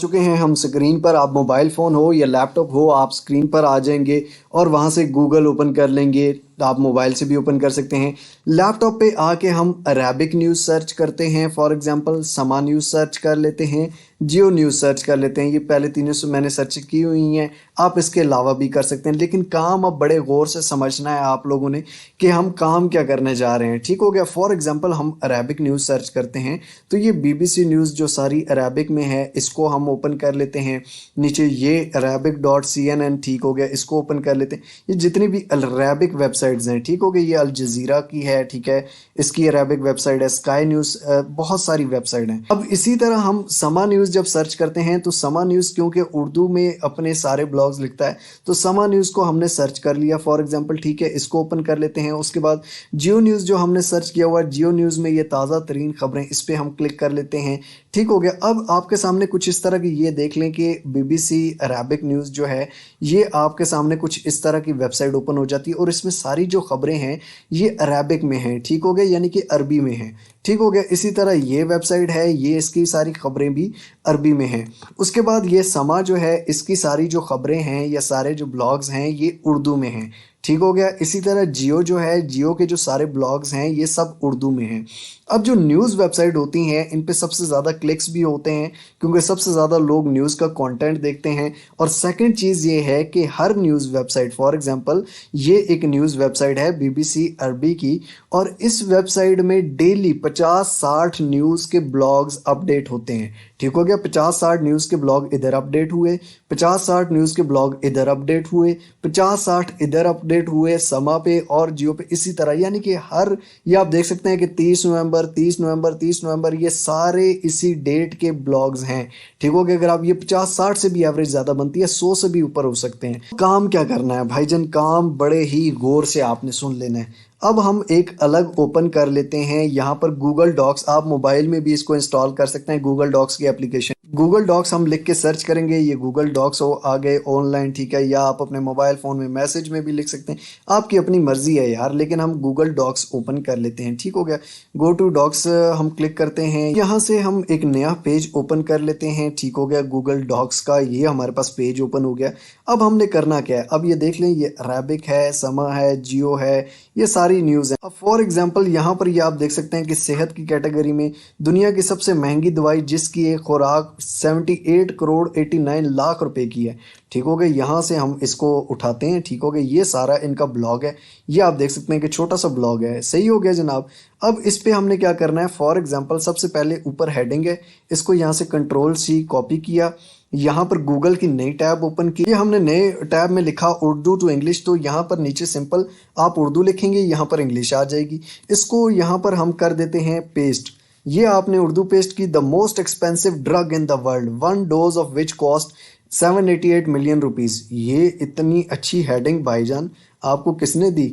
चुके हैं हम स्क्रीन पर। आप मोबाइल फ़ोन हो या लैपटॉप हो, आप स्क्रीन पर आ जाएंगे और वहाँ से गूगल ओपन कर लेंगे। आप मोबाइल से भी ओपन कर सकते हैं। लैपटॉप पे आके हम अरेबिक न्यूज़ सर्च करते हैं। फॉर एग्जांपल समा न्यूज़ सर्च कर लेते हैं, जियो न्यूज़ सर्च कर लेते हैं। ये पहले तीनों से मैंने सर्च की हुई हैं, आप इसके अलावा भी कर सकते हैं। लेकिन काम अब बड़े गौर से समझना है आप लोगों ने कि हम काम क्या करने जा रहे हैं। ठीक हो गया। फॉर एग्जांपल हम अरेबिक न्यूज़ सर्च करते हैं तो ये BBC न्यूज़ जो सारी अरेबिक में है इसको हम ओपन कर लेते हैं। नीचे ये arabic.cnn, ठीक हो गया, इसको ओपन कर लेते हैं। ये जितनी भी अरेबिक वेबसाइट्स हैं, ठीक हो गया, ये अल जज़ीरा की है, ठीक है, इसकी अरेबिक वेबसाइट है, स्काई न्यूज़, बहुत सारी वेबसाइट हैं। अब इसी तरह हम समा न्यूज़ जब सर्च करते हैं तो समा न्यूज़ क्योंकि उर्दू में अपने सारे ब्लॉग्स लिखता है तो समा न्यूज़ को हमने सर्च कर लिया फॉर एग्जांपल, ठीक है, इसको ओपन कर लेते हैं। उसके बाद जियो न्यूज़ जो हमने सर्च किया हुआ है, जियो न्यूज़ में ये ताज़ा तरीन खबरें, इस पर हम क्लिक कर लेते हैं। ठीक हो गया। अब आपके सामने कुछ इस तरह की, ये देख लें कि BBC अरेबिक न्यूज़ जो है ये आपके सामने कुछ इस तरह की वेबसाइट ओपन हो जाती है और इसमें सारी जो खबरें हैं ये अरेबिक में हैं। ठीक हो गया, यानी कि अरबी में हैं। ठीक हो गया। इसी तरह ये वेबसाइट है, ये इसकी सारी खबरें भी अरबी में हैं। उसके बाद ये समा जो है इसकी सारी जो खबरें हैं या सारे जो ब्लॉग्स हैं ये उर्दू में हैं। ठीक हो गया। इसी तरह जियो जो है, जियो के जो सारे ब्लॉग्स हैं ये सब उर्दू में हैं। अब जो न्यूज़ वेबसाइट होती हैं इन पे सबसे ज़्यादा क्लिक्स भी होते हैं क्योंकि सबसे ज़्यादा लोग न्यूज़ का कंटेंट देखते हैं। और सेकंड चीज़ ये है कि हर न्यूज़ वेबसाइट, फॉर एग्जांपल ये एक न्यूज़ वेबसाइट है BBC अरबी की, और इस वेबसाइट में डेली 50-60 न्यूज़ के ब्लॉग्स अपडेट होते हैं। ठीक हो गया। 50-60 न्यूज़ के ब्लॉग इधर अपडेट हुए, 50-60 न्यूज़ के ब्लॉग इधर अपडेट हुए, 50-60 इधर अपडेट हुए समा पे और जियो पे, इसी तरह। यानी कि हर, ये आप देख सकते हैं कि 30 नवंबर 30 नवंबर 30 नवंबर ये सारे इसी डेट के ब्लॉग्स हैं। ठीक हो गया। अगर आप ये 50-60 से भी एवरेज ज़्यादा बनती है, 100 से भी ऊपर हो सकते हैं। काम क्या करना है भाईजान, काम बड़े ही गौर से आपने सुन लेना है। अब हम एक अलग ओपन कर लेते हैं, यहाँ पर गूगल डॉक्स, आप मोबाइल में भी इसको इंस्टॉल कर सकते हैं, गूगल डॉक्स की एप्लीकेशन। गूगल डॉक्स हम लिख के सर्च करेंगे, ये गूगल डॉक्स हो आ गए ऑनलाइन, ठीक है, या आप अपने मोबाइल फ़ोन में मैसेज में भी लिख सकते हैं, आपकी अपनी मर्जी है यार। लेकिन हम गूगल डॉक्स ओपन कर लेते हैं। ठीक हो गया। गो टू डॉक्स हम क्लिक करते हैं, यहाँ से हम एक नया पेज ओपन कर लेते हैं। ठीक हो गया। गूगल डॉक्स का ये हमारे पास पेज ओपन हो गया। अब हमने करना क्या है, अब ये देख लें, ये अरेबिक है, समा है, जियो है, ये सारी न्यूज़ है। अब फॉर एग्जांपल यहाँ पर ये आप देख सकते हैं कि सेहत की कैटेगरी में दुनिया की सबसे महंगी दवाई जिसकी एक खुराक 78 करोड़ 89 लाख रुपए की है। ठीक हो गया। यहाँ से हम इसको उठाते हैं। ठीक हो गया। ये सारा इनका ब्लॉग है, ये आप देख सकते हैं कि छोटा सा ब्लॉग है। सही हो गया जनाब। अब इस पे हमने क्या करना है, फॉर एग्जांपल सबसे पहले ऊपर हेडिंग है, इसको यहाँ से Ctrl+C कॉपी किया, यहाँ पर गूगल की नई टैब ओपन की। हमने नए टैब में लिखा उर्दू टू इंग्लिश, तो यहाँ पर नीचे सिंपल आप उर्दू लिखेंगे, यहाँ पर इंग्लिश आ जाएगी। इसको यहाँ पर हम कर देते हैं पेस्ट। ये आपने उर्दू पेस्ट की। The most expensive drug in the world, 1 dose of which cost 788 million rupees. ये इतनी अच्छी हेडिंग भाईजान आपको किसने दी,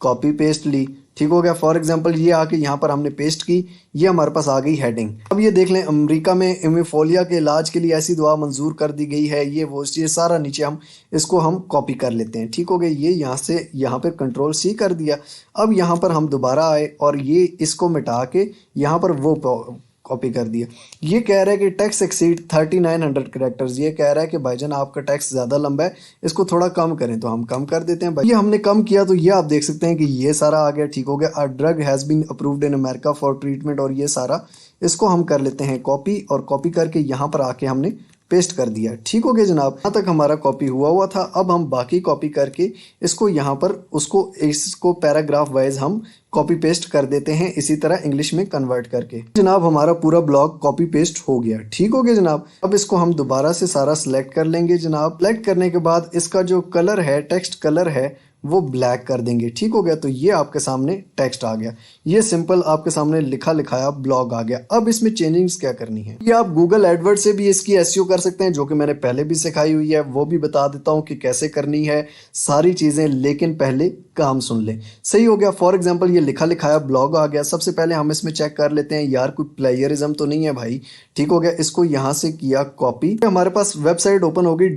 कॉपी पेस्ट ली। ठीक हो गया। फॉर एग्जांपल ये आके यहाँ पर हमने पेस्ट की, ये हमारे पास आ गई हेडिंग। अब ये देख लें, अमेरिका में हेमोफीलिया के इलाज के लिए ऐसी दवा मंजूर कर दी गई है, ये सारा नीचे हम इसको हम कॉपी कर लेते हैं। ठीक हो गया। ये यहाँ से यहाँ पर Ctrl+C कर दिया। अब यहाँ पर हम दोबारा आए और ये इसको मिटा के यहाँ पर वो कॉपी कर दिया। ये कह रहा है कि टेक्स्ट एक्सीड 3900 कैरेक्टर्स, ये कह रहा है कि भाईजान आपका टेक्स्ट ज़्यादा लंबा है, इसको थोड़ा कम करें, तो हम कम कर देते हैं भाई। ये हमने कम किया तो ये आप देख सकते हैं कि ये सारा आ गया। ठीक हो गया। A drug has been approved in America for treatment, और ये सारा इसको हम कर लेते हैं कॉपी, और कॉपी करके यहाँ पर आके हमने पेस्ट कर दिया। ठीक हो गया जनाब। यहाँ तक हमारा कॉपी हुआ था। अब हम बाकी कॉपी करके इसको यहाँ पर इसको पैराग्राफ वाइज हम कॉपी पेस्ट कर देते हैं, इसी तरह इंग्लिश में कन्वर्ट करके। जनाब हमारा पूरा ब्लॉग कॉपी पेस्ट हो गया। ठीक हो गया जनाब। अब इसको हम दोबारा से सारा सिलेक्ट कर लेंगे जनाब। सिलेक्ट करने के बाद इसका जो कलर है, टेक्स्ट कलर है, वो ब्लैक कर देंगे। ठीक हो गया। तो ये आपके सामने टेक्स्ट आ गया, ये सिंपल आपके सामने लिखा लिखाया ब्लॉग आ गया। अब इसमें चेंजिंग्स क्या करनी है, ये आप गूगल एडवर्ड से भी इसकी एसईओ कर सकते हैं, जो कि मैंने पहले भी सिखाई हुई है, वो भी बता देता हूँ कि कैसे करनी है सारी चीज़ें। लेकिन पहले काम सुन ले। सही हो गया। फॉर एग्जांपल ये लिखा लिखाया ब्लॉग आ गया। सबसे पहले हम इसमें चेक कर लेते हैं यार कोई प्लेगरिज्म तो नहीं है भाई। ठीक हो गया। इसको यहाँ से किया कॉपी। हमारे पास वेबसाइट ओपन हो गई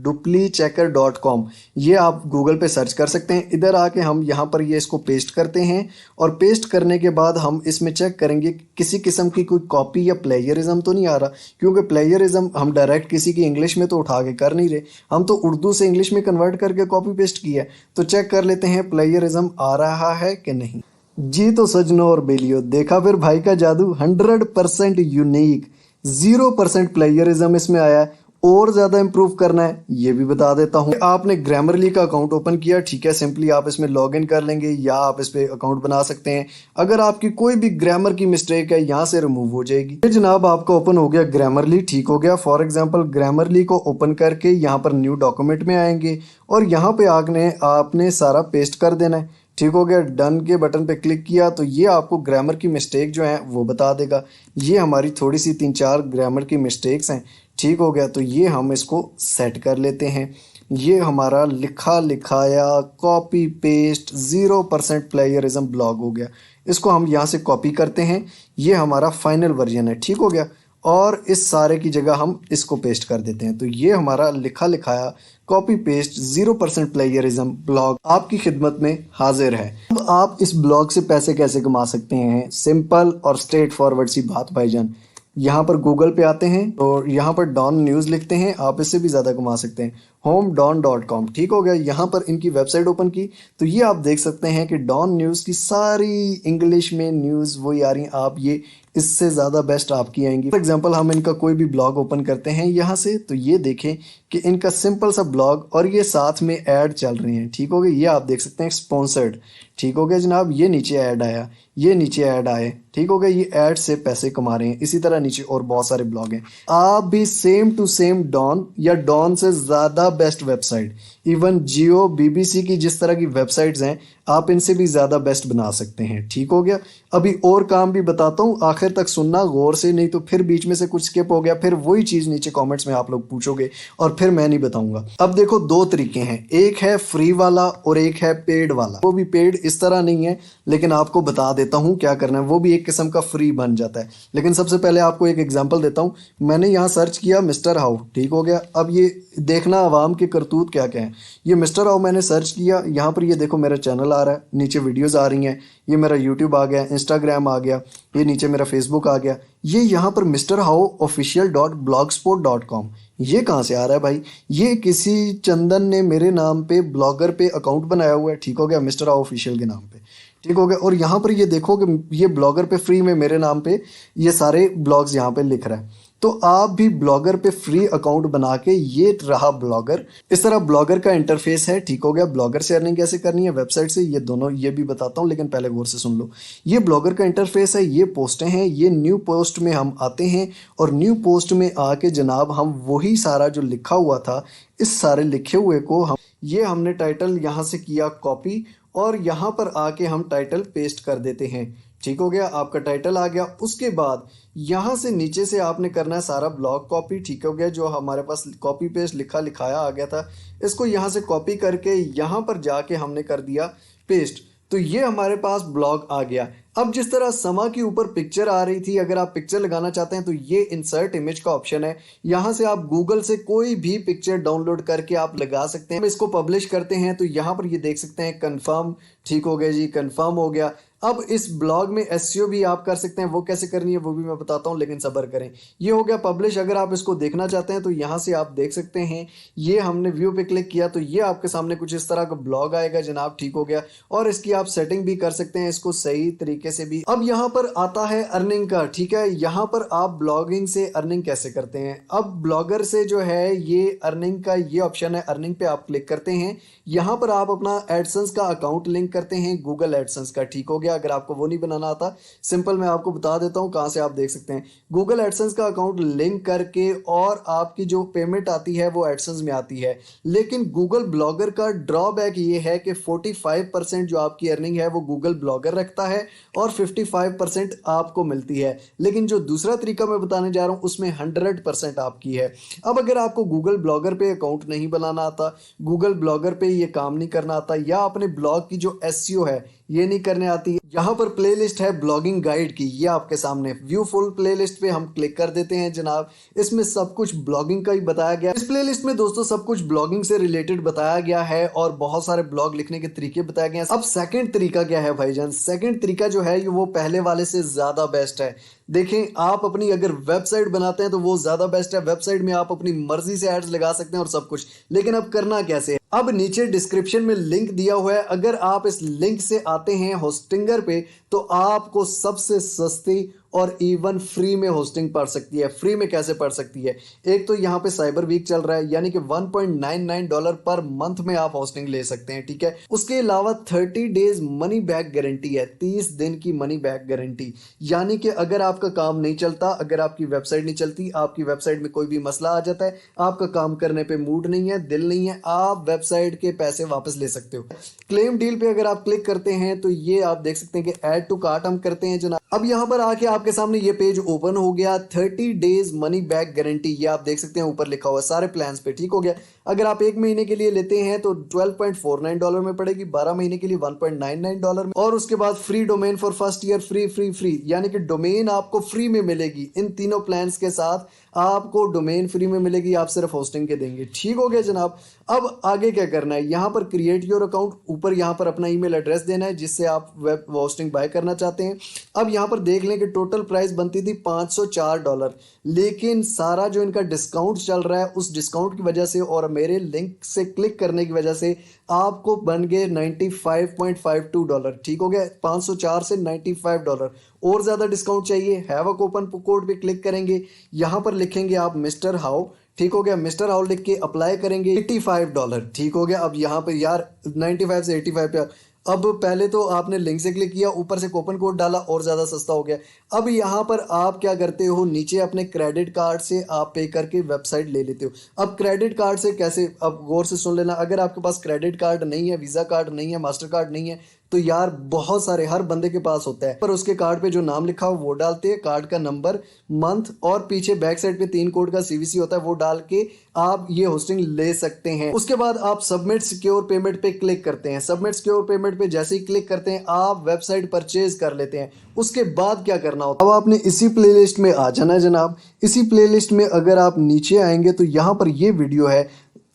duplicchecker.com। ये आप गूगल पे सर्च कर सकते हैं। इधर आके हम यहाँ पर ये इसको पेस्ट करते हैं और पेस्ट करने के बाद हम इसमें चेक करेंगे किसी किस्म की कोई कॉपी या प्लेगरिज्म तो नहीं आ रहा, क्योंकि प्लेगरिज्म हम डायरेक्ट किसी की इंग्लिश में तो उठा के कर नहीं रहे, हम तो उर्दू से इंग्लिश में कन्वर्ट करके कॉपी पेस्ट किया है। तो चेक कर लेते हैं प्लेगरिज्म आ रहा है कि नहीं। जी तो सजनों और बेलियो, देखा फिर भाई का जादू। 100% यूनिक, 0% प्लेगरिज्म इसमें आया है। और ज्यादा इंप्रूव करना है ये भी बता देता हूँ। आपने ग्रामरली का अकाउंट ओपन किया, ठीक है, सिंपली आप इसमें लॉग इन कर लेंगे या आप इस पे अकाउंट बना सकते हैं। अगर आपकी कोई भी ग्रामर की मिस्टेक है यहाँ से रिमूव हो जाएगी। ये जनाब आपका ओपन हो गया ग्रामरली। ठीक हो गया। फॉर एग्जाम्पल ग्रामरली को ओपन करके यहाँ पर न्यू डॉक्यूमेंट में आएंगे और यहाँ पे आपने सारा पेस्ट कर देना है। ठीक हो गया। डन के बटन पे क्लिक किया तो ये आपको ग्रामर की मिस्टेक जो है वो बता देगा। ये हमारी थोड़ी सी 3-4 ग्रामर की मिस्टेक्स हैं। ठीक हो गया। तो ये हम इसको सेट कर लेते हैं। ये हमारा लिखा लिखाया कॉपी पेस्ट 0% प्लेगरिज्म ब्लॉग हो गया। इसको हम यहाँ से कॉपी करते हैं। ये हमारा फाइनल वर्जन है। ठीक हो गया। और इस सारे की जगह हम इसको पेस्ट कर देते हैं। तो ये हमारा लिखा लिखाया कॉपी पेस्ट 0% प्लेगरिज्म ब्लॉग आपकी खिदमत में हाजिर है। अब आप इस ब्लॉग से पैसे कैसे कमा सकते हैं? सिंपल और स्ट्रेट फॉरवर्ड सी बात भाईजान। यहाँ पर गूगल पे आते हैं और यहाँ पर डॉन न्यूज़ लिखते हैं। आप इससे भी ज़्यादा कमा सकते हैं। homedon.com। ठीक हो गया। यहाँ पर इनकी वेबसाइट ओपन की तो ये आप देख सकते हैं कि डॉन न्यूज़ की सारी इंग्लिश में न्यूज़ वही आ रही हैं। आप ये इससे ज़्यादा बेस्ट आपकी आएंगी। फॉर एग्जांपल हम इनका कोई भी ब्लॉग ओपन करते हैं यहाँ से, तो ये देखें कि इनका सिंपल सा ब्लॉग और ये साथ में ऐड चल रहे हैं। ठीक हो गया। ये आप देख सकते हैं स्पॉन्सर्ड। ठीक हो गया जनाब। ये नीचे ऐड आया, ये नीचे ऐड आए। ठीक हो गया। ये ऐड से पैसे कमा रहे हैं। इसी तरह नीचे और बहुत सारे ब्लॉग हैं। आप भी सेम टू सेम डॉन या डॉन से ज़्यादा बेस्ट वेबसाइट, इवन जियो बीबीसी की जिस तरह की वेबसाइट्स हैं, आप इनसे भी ज़्यादा बेस्ट बना सकते हैं। ठीक हो गया। अभी और काम भी बताता हूँ, आखिर तक सुनना गौर से, नहीं तो फिर बीच में से कुछ स्किप हो गया, फिर वही चीज़ नीचे कमेंट्स में आप लोग पूछोगे और फिर मैं नहीं बताऊंगा। अब देखो 2 तरीके हैं, एक है फ्री वाला और एक है पेड वाला। वो भी पेड इस तरह नहीं है, लेकिन आपको बता देता हूँ क्या करना है। वो भी एक किस्म का फ्री बन जाता है। लेकिन सबसे पहले आपको एक एग्जांपल देता हूँ। मैंने यहाँ सर्च किया मिस्टर हाउ। ठीक हो गया। अब ये देखना आवाम के करतूत क्या क्या है। ये मिस्टर हाउ मैंने सर्च किया। यहाँ पर ये देखो मेरा चैनल आ रहा है, नीचे वीडियोज़ आ रही हैं। ये मेरा यूट्यूब आ गया, इंस्टाग्राम आ गया, ये नीचे मेरा फेसबुक आ गया। ये यहाँ पर मिस्टर हाउ official.blogspot.com, ये कहाँ से आ रहा है भाई? ये किसी चंदन ने मेरे नाम पे ब्लॉगर पे अकाउंट बनाया हुआ है। ठीक हो गया। मिस्टर हाउ ऑफिशियल के नाम पे। ठीक हो गया। और यहाँ पर ये देखो कि ये ब्लॉगर पे फ्री में मेरे नाम पे ये सारे ब्लॉग्स यहाँ पे लिख रहा है। तो आप भी ब्लॉगर पे फ्री अकाउंट बना के, ये रहा ब्लॉगर। इस तरह ब्लॉगर का इंटरफेस है। ठीक हो गया। ब्लॉगर से अर्निंग कैसे करनी है वेबसाइट से, ये दोनों ये भी बताता हूँ, लेकिन पहले गौर से सुन लो। ये ब्लॉगर का इंटरफेस है। ये पोस्टें हैं। ये न्यू पोस्ट में हम आते हैं और न्यू पोस्ट में आके जनाब हम वही सारा जो लिखा हुआ था, इस सारे लिखे हुए को हमने टाइटल यहाँ से किया कॉपी और यहाँ पर आके हम टाइटल पेस्ट कर देते हैं। ठीक हो गया। आपका टाइटल आ गया। उसके बाद यहाँ से नीचे से आपने करना है सारा ब्लॉग कॉपी। ठीक हो गया। जो हमारे पास कॉपी पेस्ट लिखा लिखाया आ गया था, इसको यहाँ से कॉपी करके यहाँ पर जाके हमने कर दिया पेस्ट। तो ये हमारे पास ब्लॉग आ गया। अब जिस तरह समा के ऊपर पिक्चर आ रही थी, अगर आप पिक्चर लगाना चाहते हैं तो ये इंसर्ट इमेज का ऑप्शन है। यहाँ से आप गूगल से कोई भी पिक्चर डाउनलोड करके आप लगा सकते हैं। इसको पब्लिश करते हैं तो यहाँ पर ये देख सकते हैं कंफर्म। ठीक हो गया जी, कंफर्म हो गया। अब इस ब्लॉग में एसईओ भी आप कर सकते हैं। वो कैसे करनी है वो भी मैं बताता हूँ, लेकिन सब्र करें। ये हो गया पब्लिश। अगर आप इसको देखना चाहते हैं तो यहाँ से आप देख सकते हैं। ये हमने व्यू पे क्लिक किया तो ये आपके सामने कुछ इस तरह का ब्लॉग आएगा जनाब। ठीक हो गया। और इसकी आप सेटिंग भी कर सकते हैं इसको सही तरीके से भी। अब यहाँ पर आता है अर्निंग का। ठीक है। यहाँ पर आप ब्लॉगिंग से अर्निंग कैसे करते हैं। अब ब्लॉगर से जो है ये अर्निंग का ये ऑप्शन है, अर्निंग पे आप क्लिक करते हैं। यहाँ पर आप अपना एडसेंस का अकाउंट लिंक करते हैं, गूगल एडसेंस का। ठीक हो गया। गया। अगर आपको वो नहीं बनाना आता, सिंपल मैं आपको बता देता हूँ कहाँ से आप देख सकते हैं। गूगल एडसेंस का अकाउंट लिंक करके और आपकी जो पेमेंट आती है वो एडसेंस में आती है। लेकिन गूगल ब्लॉगर का ड्रॉबैक ये है कि 45% जो आपकी अर्निंग है वो गूगल ब्लॉगर रखता है और 55% आपको मिलती है। लेकिन जो दूसरा तरीका मैं बताने जा रहा हूँ उसमें 100% आपकी है। अब अगर आपको गूगल ब्लॉगर पे अकाउंट नहीं बनाना आता, गूगल ब्लॉगर पे ये काम नहीं करना आता, या अपने ब्लॉग की जो एसईओ है ये नहीं करने आती, यहाँ पर प्लेलिस्ट है ब्लॉगिंग गाइड की, ये आपके सामने व्यू फुल प्लेलिस्ट पे हम क्लिक कर देते हैं जनाब। इसमें सब कुछ ब्लॉगिंग का ही बताया गया। इस प्लेलिस्ट में दोस्तों सब कुछ ब्लॉगिंग से रिलेटेड बताया गया है और बहुत सारे ब्लॉग लिखने के तरीके बताए गए हैं। अब सेकंड तरीका क्या है भाईजान? सेकंड तरीका जो है वो पहले वाले से ज्यादा बेस्ट है। देखें, आप अपनी अगर वेबसाइट बनाते हैं तो वो ज्यादा बेस्ट है। वेबसाइट में आप अपनी मर्जी से एड्स लगा सकते हैं और सब कुछ। लेकिन अब करना कैसे है? अब नीचे डिस्क्रिप्शन में लिंक दिया हुआ है, अगर आप इस लिंक से आते हैं होस्टिंगर पे तो आपको सबसे सस्ती और इवन फ्री में होस्टिंग पड़ सकती है। फ्री में कैसे पड़ सकती है? एक तो यहाँ पे साइबर वीक चल रहा है, यानी कि $1.99 पर मंथ में आप होस्टिंग ले सकते हैं, ठीक है। उसके अलावा 30 डेज मनी बैक गारंटी है, 30 दिन की मनी बैक गारंटी। यानी कि अगर आपका काम नहीं चलता, अगर आपकी वेबसाइट नहीं चलती, आपकी वेबसाइट में कोई भी मसला आ जाता है, आपका काम करने पे मूड नहीं है, दिल नहीं है, आप वेबसाइट के पैसे वापस ले सकते हो। क्लेम डील पे अगर आप क्लिक करते हैं तो ये आप देख सकते हैं कि ऐड टू कार्ट हम करते हैं जनाब। अब यहाँ पर आके आपके सामने ये पेज ओपन हो गया। 30 डेज मनी बैक गारंटी, ये आप देख सकते हैं ऊपर लिखा हुआ है सारे प्लान्स पे, ठीक हो गया। अगर आप 1 महीने के लिए लेते हैं तो $12.49 में पड़ेगी, 12 महीने के लिए $1.99 में, और उसके बाद free domain for first year, free free free, यानी कि डोमेन आपको फ्री में मिलेगी। इन तीनों प्लान्स के साथ आपको डोमेन फ्री में मिलेगी, आप सिर्फ होस्टिंग के देंगे, ठीक हो गया जनाब। अब आगे क्या करना है? यहाँ पर क्रिएट योर अकाउंट, ऊपर यहाँ पर अपना ईमेल एड्रेस देना है जिससे आप वेब होस्टिंग बाय करना चाहते हैं। अब यहाँ पर देख लें कि टोटल प्राइस बनती थी $504, लेकिन सारा जो इनका डिस्काउंट चल रहा है उस डिस्काउंट की वजह से और मेरे लिंक से क्लिक करने की वजह से आपको बन गए $95.52, ठीक हो गया। 504 से $95 और ज़्यादा डिस्काउंट चाहिए, हैव अ कूपन कोड पे क्लिक करेंगे, यहाँ पर लिखेंगे आप मिस्टर हाउ, ठीक हो गया। मिस्टर हाउ लिख के अप्लाई करेंगे, $85, ठीक हो गया। अब यहाँ पे यार 95 से 85 पे, अब पहले तो आपने लिंक से क्लिक किया, ऊपर से कूपन कोड डाला और ज़्यादा सस्ता हो गया। अब यहाँ पर आप क्या करते हो, नीचे अपने क्रेडिट कार्ड से आप पे करके वेबसाइट ले लेते हो। अब क्रेडिट कार्ड से कैसे, अब गौर से सुन लेना, अगर आपके पास क्रेडिट कार्ड नहीं है, वीज़ा कार्ड नहीं है, मास्टर कार्ड नहीं है, तो यार बहुत सारे हर बंदे के पास होता है, पर उसके कार्ड पे जो नाम लिखा हो वो डालते हैं, कार्ड का नंबर, मंथ और पीछे बैक साइड पे 3 कोड का सीवीसी होता है, वो डाल के आप ये होस्टिंग ले सकते हैं। उसके बाद आप सबमिट सिक्योर पेमेंट पे क्लिक करते हैं। सबमिट सिक्योर पेमेंट पे जैसे ही क्लिक करते हैं आप वेबसाइट परचेज कर लेते हैं। उसके बाद क्या करना होता है? अब आपने इसी प्लेलिस्ट में आ जाना जनाब। इसी प्लेलिस्ट में अगर आप नीचे आएंगे तो यहाँ पर ये वीडियो है,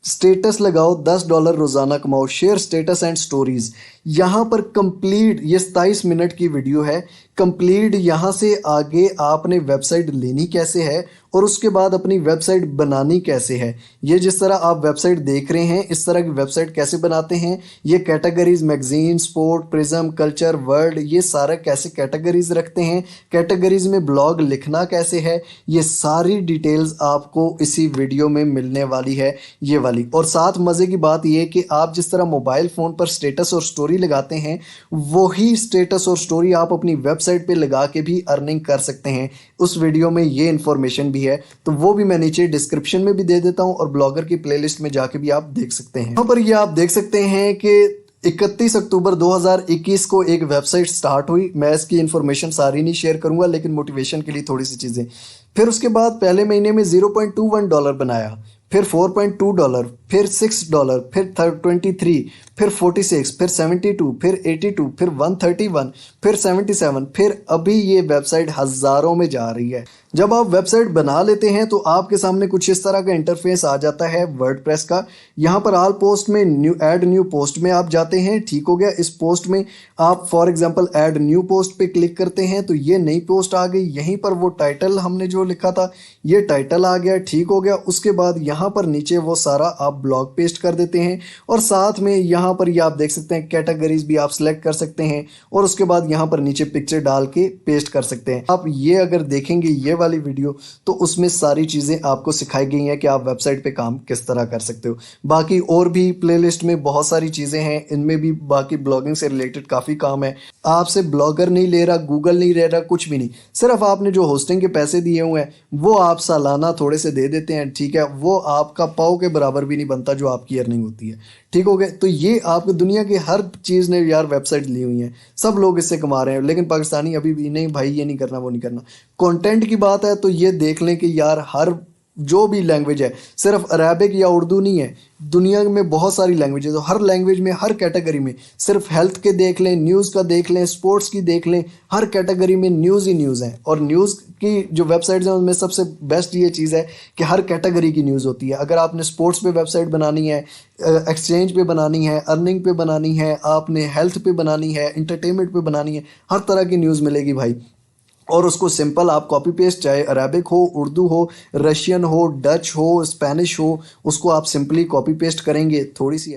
स्टेटस लगाओ $10 रोजाना कमाओ, शेयर स्टेटस एंड स्टोरीज। यहाँ पर कंप्लीट ये 27 मिनट की वीडियो है कंप्लीट। यहाँ से आगे आपने वेबसाइट लेनी कैसे है और उसके बाद अपनी वेबसाइट बनानी कैसे है, ये जिस तरह आप वेबसाइट देख रहे हैं इस तरह की वेबसाइट कैसे बनाते हैं, ये categories magazine, sport, prism, culture, world, ये सारे कैसे कैटेगरीज रखते हैं, कैटेगरीज में ब्लॉग लिखना कैसे है, ये सारी डिटेल्स आपको इसी वीडियो में मिलने वाली है ये वाली। और साथ मज़े की बात ये कि आप जिस तरह मोबाइल फ़ोन पर स्टेटस और स्टोरी लगाते हैं वही स्टेटस और स्टोरी आप अपनी वेबसाइट पे लगा के भी अर्निंग कर सकते हैं। उस वीडियो में ये इन्फॉर्मेशन भी है, तो वो भी मैं नीचे डिस्क्रिप्शन में भी दे देता हूं और ब्लॉगर की प्लेलिस्ट में जाके भी आप देख सकते हैं। यहाँ पर ये आप देख सकते हैं कि 31 अक्टूबर 2021 को एक वेबसाइट स्टार्ट हुई। मैं इसकी इन्फॉर्मेशन सारी नहीं शेयर करूंगा, लेकिन मोटिवेशन के लिए थोड़ी सी चीज़ें। फिर उसके बाद पहले महीने में $0.21 बनाया, फिर $4.2, फिर $6, फिर 23, फिर 46, फिर 72, फिर 82, फिर 131, फिर 77, फिर अभी ये वेबसाइट हज़ारों में जा रही है। जब आप वेबसाइट बना लेते हैं तो आपके सामने कुछ इस तरह का इंटरफेस आ जाता है वर्डप्रेस का। यहाँ पर ऑल पोस्ट में ऐड न्यू पोस्ट में आप जाते हैं, ठीक हो गया। इस पोस्ट में आप for example add new post पे क्लिक करते हैं तो ये नई पोस्ट आ गई। यहीं पर वो टाइटल हमने जो लिखा था ये टाइटल आ गया, ठीक हो गया। उसके बाद यहाँ पर नीचे वो सारा आप ब्लॉग पेस्ट कर देते हैं और साथ में यहाँ पर ये आप देख सकते हैं कैटेगरीज भी आप सिलेक्ट कर सकते हैं और उसके बाद यहाँ पर नीचे पिक्चर डाल के पेस्ट कर सकते हैं। आप ये अगर देखेंगे ये वाली वीडियो तो उसमें सारी चीज़ें आपको सिखाई गई हैं कि आप वेबसाइट पे काम किस तरह कर सकते हो। बाकी और भी प्लेलिस्ट में बहुत सारी चीज़ें हैं, इनमें भी बाकी ब्लॉगिंग से रिलेटेड काफ़ी काम है। आपसे ब्लॉगर नहीं ले रहा, गूगल नहीं ले रहा, कुछ भी नहीं, सिर्फ आपने जो होस्टिंग के पैसे दिए हुए हैं वो आप सालाना थोड़े से दे देते हैं, ठीक है, वो आपका पाव के बराबर भी नहीं बनता जो आपकी अर्निंग होती है। ठीक हो गए? तो ये आपको दुनिया की हर चीज़ ने यार वेबसाइट ली हुई है, सब लोग इससे कमा रहे हैं, लेकिन पाकिस्तानी अभी भी नहीं भाई, ये नहीं करना वो नहीं करना। कंटेंट की बात है तो ये देख लें कि यार हर जो भी लैंग्वेज है, सिर्फ अरेबिक या उर्दू नहीं है, दुनिया में बहुत सारी लैंग्वेजेस है। हर लैंग्वेज में, हर कैटेगरी में, सिर्फ हेल्थ के देख लें, न्यूज़ का देख लें, स्पोर्ट्स की देख लें, हर कैटेगरी में न्यूज़ ही न्यूज़ है। और न्यूज़ की जो वेबसाइट्स हैं उनमें सबसे बेस्ट ये चीज़ है कि हर कैटेगरी की न्यूज़ होती है। अगर आपने स्पोर्ट्स पे वेबसाइट बनानी है, एक्सचेंज पे बनानी है, अर्निंग पे बनानी है, आपने हेल्थ पे बनानी है, इंटरटेनमेंट पे बनानी है, हर तरह की न्यूज़ मिलेगी भाई। और उसको सिंपल आप कॉपी पेस्ट, चाहे अरेबिक हो, उर्दू हो, रशियन हो, डच हो, स्पेनिश हो, उसको आप सिंपली कॉपी पेस्ट करेंगे थोड़ी सी